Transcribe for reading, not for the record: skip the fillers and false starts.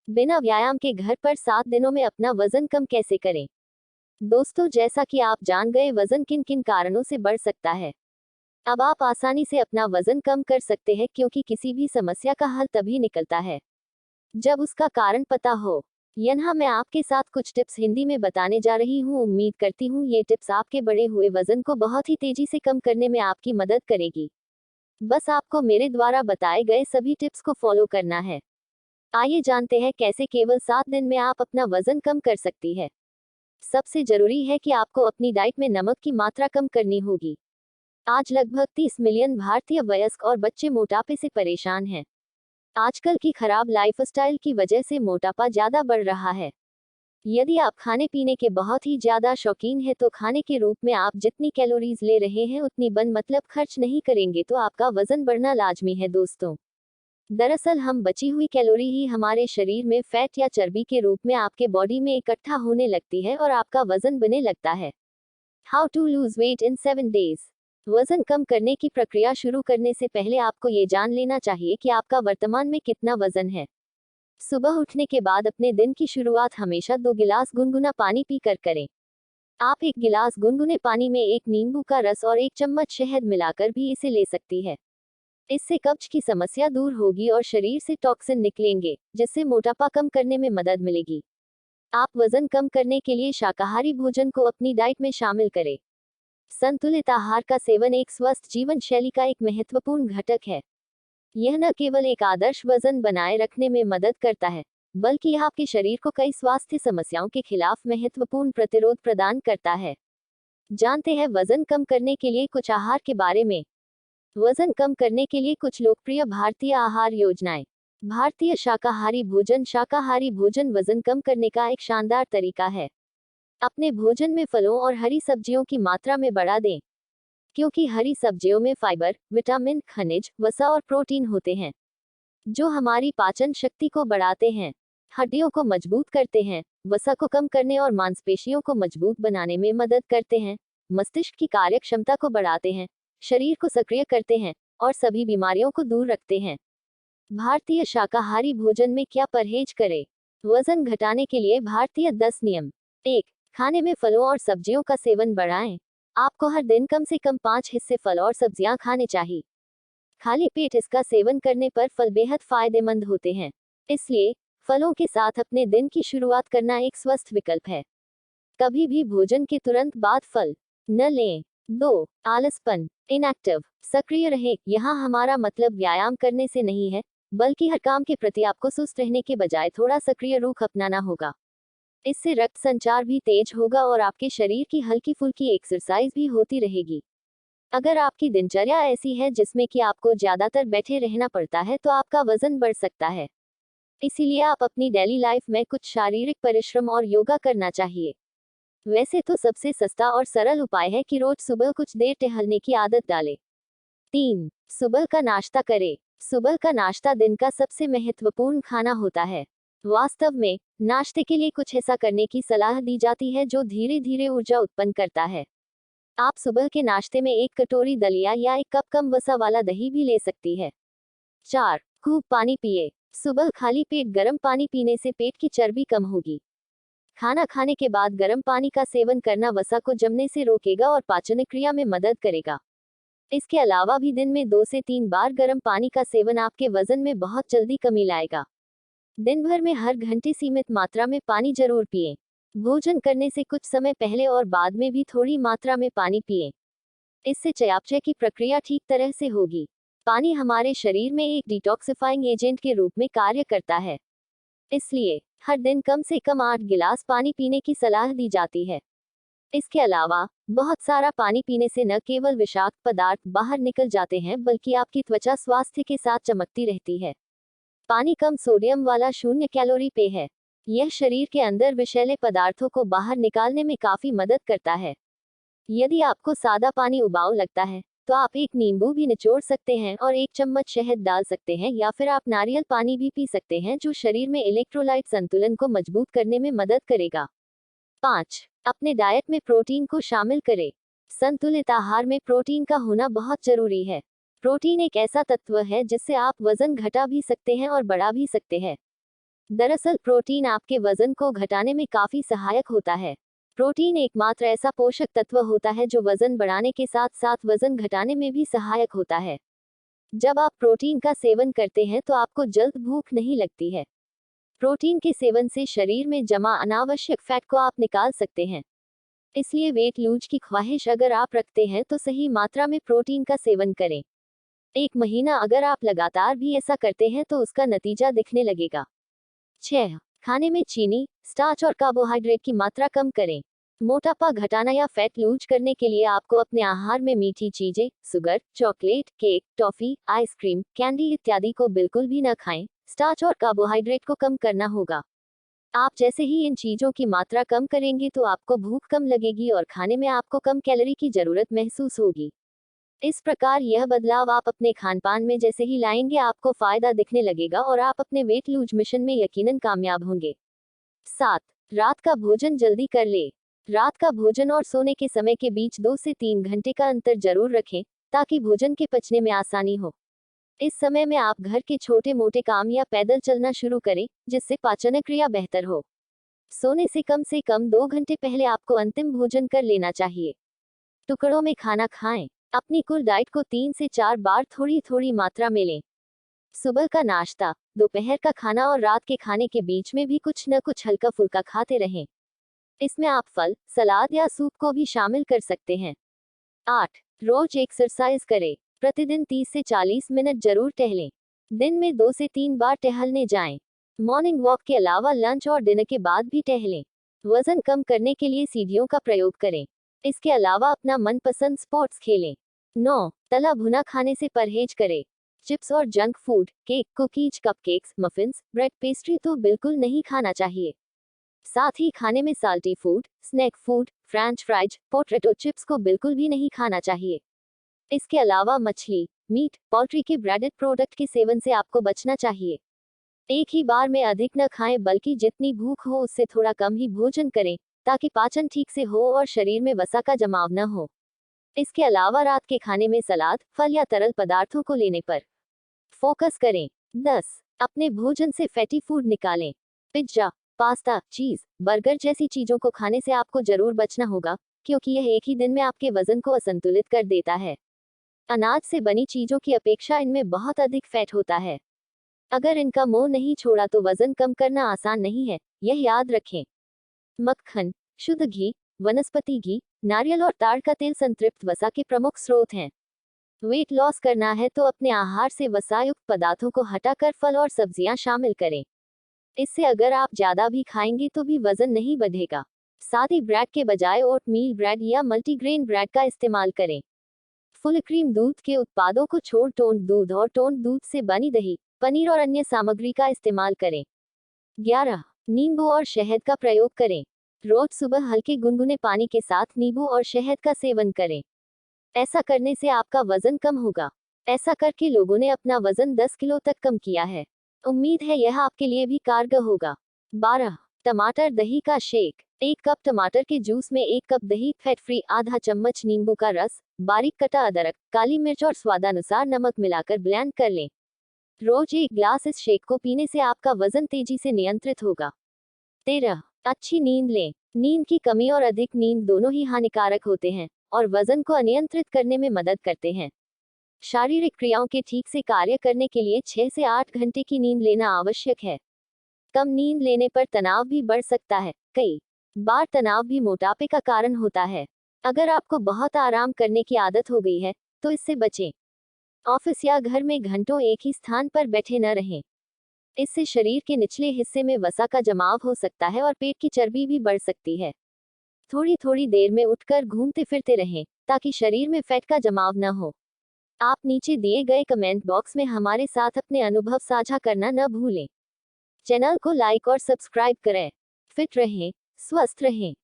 बिना व्यायाम के घर पर 7 दिनों में अपना वजन कम कैसे करें? दोस्तों, जैसा कि आप जान गए, वजन किन किन कारणों से बढ़ सकता है। अब आप आसानी से अपना वजन कम कर सकते हैं, क्योंकि किसी भी समस्या का हल तभी निकलता है जब उसका कारण पता हो। यहाँ मैं आपके साथ कुछ टिप्स हिंदी में बताने जा रही हूँ। उम्मीद करती हूँ ये टिप्स आपके बढ़े हुए वजन को बहुत ही तेजी से कम करने में आपकी मदद करेगी। बस आपको मेरे द्वारा बताए गए सभी टिप्स को फॉलो करना है। आइए जानते हैं कैसे केवल 7 दिन में आप अपना वजन कम कर सकती है। सबसे जरूरी है कि आपको अपनी डाइट में नमक की मात्रा कम करनी होगी। आज लगभग 30 मिलियन भारतीय वयस्क और बच्चे मोटापे से परेशान हैं। आजकल की खराब लाइफस्टाइल की वजह से मोटापा ज्यादा बढ़ रहा है। यदि आप खाने पीने के बहुत ही ज्यादा शौकीन हैं, तो खाने के रूप में आप जितनी कैलोरीज ले रहे हैं उतनी मतलब खर्च नहीं करेंगे तो आपका वजन बढ़ना लाजमी है। दोस्तों, दरअसल हम बची हुई कैलोरी ही हमारे शरीर में फैट या चर्बी के रूप में आपके बॉडी में इकट्ठा होने लगती है और आपका वजन बनने लगता है। How to lose weight in 7 days. वजन कम करने की प्रक्रिया शुरू करने से पहले आपको ये जान लेना चाहिए कि आपका वर्तमान में कितना वजन है। सुबह उठने के बाद अपने दिन की शुरुआत हमेशा 2 गिलास गुनगुना पानी पीकर करें। आप 1 गिलास गुनगुने पानी में 1 नींबू का रस और 1 चम्मच शहद मिलाकर भी इसे ले सकती है। इससे कब्ज की समस्या दूर होगी और शरीर से टॉक्सिन निकलेंगे, जिससे मोटापा कम करने में मदद मिलेगी। आप वजन कम करने के लिए शाकाहारी भोजन को अपनी डाइट में शामिल करें। संतुलित आहार का सेवन एक स्वस्थ जीवन शैली का एक महत्वपूर्ण घटक है। यह न केवल एक आदर्श वजन बनाए रखने में मदद करता है, बल्कि यह आपके शरीर को कई स्वास्थ्य समस्याओं के खिलाफ महत्वपूर्ण प्रतिरोध प्रदान करता है। जानते हैं वजन कम करने के लिए कुछ आहार के बारे में। वजन कम करने के लिए कुछ लोकप्रिय भारतीय आहार योजनाएं। भारतीय शाकाहारी भोजन वजन कम करने का एक शानदार तरीका है। अपने भोजन में फलों और हरी सब्जियों की मात्रा में बढ़ा दें, क्योंकि हरी सब्जियों में फाइबर, विटामिन, खनिज, वसा और प्रोटीन होते हैं, जो हमारी पाचन शक्ति को बढ़ाते हैं, हड्डियों को मजबूत करते हैं, वसा को कम करने और मांसपेशियों को मजबूत बनाने में मदद करते हैं, मस्तिष्क की कार्य क्षमता को बढ़ाते हैं, शरीर को सक्रिय करते हैं और सभी बीमारियों को दूर रखते हैं। भारतीय शाकाहारी भोजन में क्या परहेज करें? वजन घटाने के लिए भारतीय 10 नियम। 1. खाने में फलों और सब्जियों का सेवन बढ़ाएं। आपको हर दिन कम से कम 5 हिस्से फल और सब्जियां खाने चाहिए। खाली पेट इसका सेवन करने पर फल बेहद फायदेमंद होते हैं, इसलिए फलों के साथ अपने दिन की शुरुआत करना एक स्वस्थ विकल्प है। कभी भी भोजन के तुरंत बाद फल न लें। 2. आलसपन, इनएक्टिव, सक्रिय रहे। यहाँ हमारा मतलब व्यायाम करने से नहीं है, बल्कि हर काम के प्रति आपको सुस्त रहने के बजाय थोड़ा सक्रिय रुख अपनाना होगा। इससे रक्त संचार भी तेज होगा और आपके शरीर की हल्की फुल्की एक्सरसाइज भी होती रहेगी। अगर आपकी दिनचर्या ऐसी है जिसमें कि आपको ज्यादातर बैठे रहना पड़ता है, तो आपका वजन बढ़ सकता है। इसीलिए आप अपनी डेली लाइफ में कुछ शारीरिक परिश्रम और योगा करना चाहिए। वैसे तो सबसे सस्ता और सरल उपाय है कि रोज सुबह कुछ देर टहलने की आदत डालें। 3. सुबह का नाश्ता करें। सुबह का नाश्ता दिन का सबसे महत्वपूर्ण खाना होता है। वास्तव में, नाश्ते के लिए कुछ ऐसा करने की सलाह दी जाती है जो धीरे धीरे ऊर्जा उत्पन्न करता है। आप सुबह के नाश्ते में 1 कटोरी दलिया या 1 कप कम वसा वाला दही भी ले सकती है। 4. खूब पानी पिए। सुबह खाली पेट गर्म पानी पीने से पेट की चर्बी कम होगी। खाना खाने के बाद गर्म पानी का सेवन करना वसा को जमने से रोकेगा और पाचन क्रिया में मदद करेगा। इसके अलावा भी दिन में 2 से 3 बार गर्म पानी का सेवन आपके वजन में बहुत जल्दी कमी लाएगा। दिन भर में हर घंटे सीमित मात्रा में पानी जरूर पिएं। भोजन करने से कुछ समय पहले और बाद में भी थोड़ी मात्रा में पानी पिएं। इससे चयापचय की प्रक्रिया ठीक तरह से होगी। पानी हमारे शरीर में एक डिटॉक्सिफाइंग एजेंट के रूप में कार्य करता है, इसलिए हर दिन कम से कम 8 गिलास पानी पीने की सलाह दी जाती है। इसके अलावा बहुत सारा पानी पीने से न केवल विषाक्त पदार्थ बाहर निकल जाते हैं, बल्कि आपकी त्वचा स्वास्थ्य के साथ चमकती रहती है। पानी कम सोडियम वाला 0 कैलोरी पेय है। यह शरीर के अंदर विषैले पदार्थों को बाहर निकालने में काफी मदद करता है। यदि आपको सादा पानी उबाऊ लगता है, तो आप 1 नींबू भी निचोड़ सकते हैं और 1 चम्मच शहद डाल सकते हैं, या फिर आप नारियल पानी भी पी सकते हैं, जो शरीर में इलेक्ट्रोलाइट संतुलन को मजबूत करने में मदद करेगा। 5. अपने डाइट में प्रोटीन को शामिल करें। संतुलित आहार में प्रोटीन का होना बहुत जरूरी है। प्रोटीन एक ऐसा तत्व है जिससे आप वजन घटा भी सकते हैं और बढ़ा भी सकते हैं। दरअसल प्रोटीन आपके वजन को घटाने में काफी सहायक होता है। प्रोटीन एकमात्र ऐसा पोषक तत्व होता है जो वजन बढ़ाने के साथ साथ वजन घटाने में भी सहायक होता है। जब आप प्रोटीन का सेवन करते हैं तो आपको जल्द भूख नहीं लगती है। प्रोटीन के सेवन से शरीर में जमा अनावश्यक फैट को आप निकाल सकते हैं। इसलिए वेट लूज की ख्वाहिश अगर आप रखते हैं तो सही मात्रा में प्रोटीन का सेवन करें। 1 महीना अगर आप लगातार भी ऐसा करते हैं तो उसका नतीजा दिखने लगेगा। 6. खाने में चीनी, स्टार्च और कार्बोहाइड्रेट की मात्रा कम करें। मोटापा घटाना या फैट लूज करने के लिए आपको अपने आहार में मीठी चीजें, sugar, chocolate, cake, toffee, ice cream, candy इत्यादि को बिल्कुल भी न खाएं। स्टार्च और कार्बोहाइड्रेट को कम करना होगा। आप जैसे ही इन चीजों की मात्रा कम करेंगे तो आपको भूख कम लगेगी और खाने में आपको कम कैलोरी की जरूरत महसूस होगी। इस प्रकार यह बदलाव आप अपने खानपान में जैसे ही लाएंगे आपको फायदा दिखने लगेगा और आप अपने वेट लूज मिशन में यकीनन कामयाब होंगे। 7. रात का भोजन जल्दी कर ले। रात का भोजन और सोने के समय के बीच 2 से 3 घंटे का अंतर जरूर रखें ताकि भोजन के पचने में आसानी हो। इस समय में आप घर के छोटे मोटे काम या पैदल चलना शुरू करें जिससे पाचन क्रिया बेहतर हो। सोने से कम 2 घंटे पहले आपको अंतिम भोजन कर लेना चाहिए। टुकड़ों में खाना खाएं। अपनी कुल डाइट को 3 से 4 बार थोड़ी थोड़ी मात्रा में लें। सुबह का नाश्ता, दोपहर का खाना और रात के खाने के बीच में भी कुछ न कुछ हल्का फुल्का खाते रहें। इसमें आप फल, सलाद या सूप को भी शामिल कर सकते हैं। 8. रोज एक्सरसाइज करें। प्रतिदिन 30 से 40 मिनट जरूर टहलें। दिन में 2 से 3 बार टहलने जाएं। मॉर्निंग वॉक के अलावा लंच और डिनर के बाद भी टहलें। वजन कम करने के लिए सीढ़ियों का प्रयोग करें। इसके अलावा अपना मनपसंद स्पोर्ट्स खेलें। 9. तला भुना खाने से परहेज करें। चिप्स और junk food, cake, cookies, cupcakes, muffins, bread, pastry तो बिल्कुल नहीं खाना चाहिए। साथ ही खाने में salty food, snack food, french fries, potato chips को बिल्कुल भी नहीं खाना चाहिए। इसके अलावा मछली, मीट, पोल्ट्री के ब्रेडेड प्रोडक्ट के सेवन से आपको बचना चाहिए। एक ही बार में अधिक न खाएं बल्कि जितनी भूख हो उससे थोड़ा कम ही भोजन करें ताकि पाचन ठीक से हो और शरीर में वसा का जमाव न हो। इसके अलावा रात के खाने में सलाद, फल या तरल पदार्थों को लेने पर फोकस करें। 10. अपने भोजन से फैटी फूड निकालें। पिज्जा, पास्ता, चीज, बर्गर जैसी चीजों को खाने से आपको जरूर बचना होगा क्योंकि यह एक ही दिन में आपके वजन को असंतुलित कर देता है। अनाज से बनी चीजों की अपेक्षा इनमें बहुत अधिक फैट होता है। अगर इनका मोह नहीं छोड़ा तो वजन कम करना आसान नहीं है, यह याद रखें। मक्खन, शुद्ध घी, वनस्पति घी, नारियल और ताड़ का तेल संतृप्त वसा के प्रमुख स्रोत हैं। वेट लॉस करना है तो अपने आहार से वसायुक्त पदार्थों को हटाकर फल और सब्जियां शामिल करें। इससे अगर आप ज्यादा भी खाएंगे तो भी वजन नहीं बढ़ेगा। सादी ब्रेड के बजाय ओटमील ब्रेड या मल्टीग्रेन ब्रेड का इस्तेमाल करें। फुल क्रीम दूध के उत्पादों को छोड़ टोंड दूध और टोंड दूध से बनी दही, पनीर और अन्य सामग्री का इस्तेमाल करें। 11. नींबू और शहद का प्रयोग करें। रोज सुबह हल्के गुनगुने पानी के साथ नींबू और शहद का सेवन करें। ऐसा करने से आपका वजन कम होगा। ऐसा करके लोगों ने अपना वजन 10 किलो तक कम किया है। उम्मीद है यह आपके लिए भी कारगर होगा। 12. टमाटर दही का शेक। 1 कप टमाटर के जूस में 1 कप दही, फैट फ्री, आधा चम्मच नींबू का रस, बारीक कटा अदरक, काली मिर्च और स्वादानुसार नमक मिलाकर ब्लेंड कर लें। रोज 1 ग्लास इस शेक को पीने से आपका वजन तेजी से नियंत्रित होगा। 13. अच्छी नींद लें। नींद की कमी और अधिक नींद दोनों ही हानिकारक होते हैं और वजन को अनियंत्रित करने में मदद करते हैं। शारीरिक क्रियाओं के ठीक से कार्य करने के लिए 6 से 8 घंटे की नींद लेना आवश्यक है। कम नींद लेने पर तनाव भी बढ़ सकता है। कई बार तनाव भी मोटापे का कारण होता है। अगर आपको बहुत आराम करने की आदत हो गई है तो इससे बचें। ऑफिस या घर में घंटों एक ही स्थान पर बैठे न रहें। इससे शरीर के निचले हिस्से में वसा का जमाव हो सकता है और पेट की चर्बी भी बढ़ सकती है। थोड़ी थोड़ी देर में उठकर घूमते फिरते रहें ताकि शरीर में फैट का जमाव न हो। आप नीचे दिए गए कमेंट बॉक्स में हमारे साथ अपने अनुभव साझा करना न भूलें। चैनल को लाइक और सब्सक्राइब करें। फिट रहें, स्वस्थ रहें।